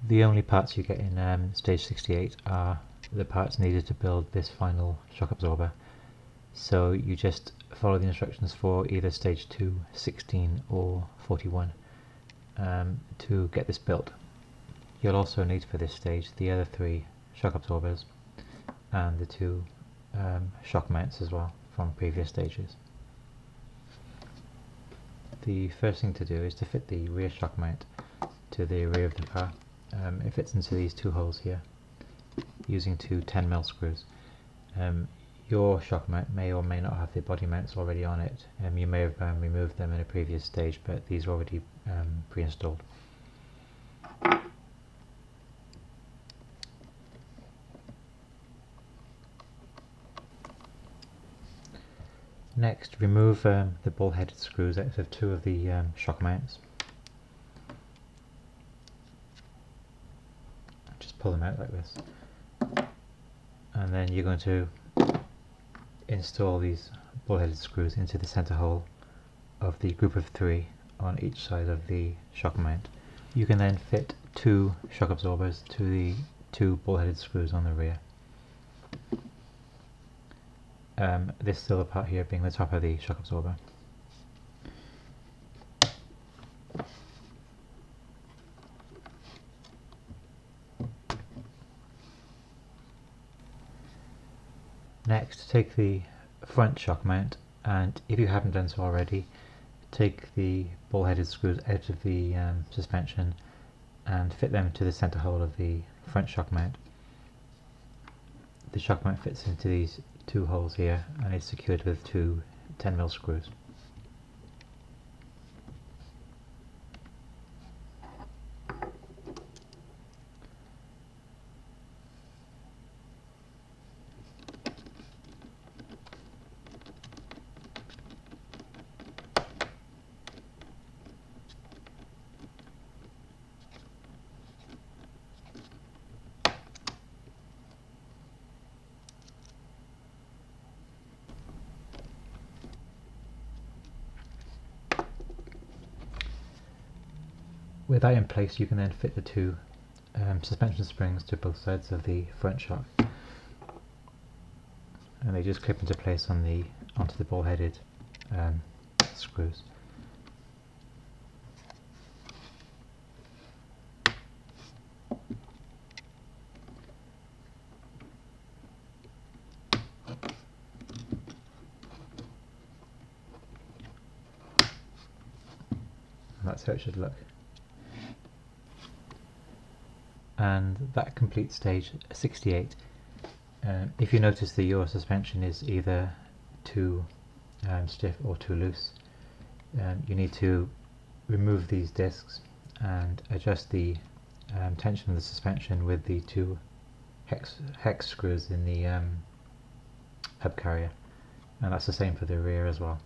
The only parts you get in stage 68 are the parts needed to build this final shock absorber. So you just follow the instructions for either stage 2, 16 or 41 to get this built. You'll also need for this stage the other 3 shock absorbers and the 2 shock mounts as well from previous stages. The first thing to do is to fit the rear shock mount to the rear of the car. It fits into these 2 holes here using 2 10mm screws. Your shock mount may or may not have the body mounts already on it. You may have removed them in a previous stage, but these are already pre-installed. Next, remove the ball-headed screws out of 2 of the shock mounts. Just pull them out like this. And then you're going to install these ball-headed screws into the center hole of the group of 3 on each side of the shock mount. You can then fit 2 shock absorbers to the 2 ball-headed screws on the rear. This silver part here being the top of the shock absorber. Next, take the front shock mount, and if you haven't done so already, take the ball-headed screws out of the suspension and fit them to the center hole of the front shock mount. The shock mount fits into these 2 holes here and is secured with 2 10mm screws. With that in place, you can then fit the 2 suspension springs to both sides of the front shock, and they just clip into place on onto the ball-headed screws. And that's how it should look. And that completes stage 68. If you notice that your suspension is either too stiff or too loose, you need to remove these discs and adjust the tension of the suspension with the 2 hex screws in the hub carrier, and that's the same for the rear as well.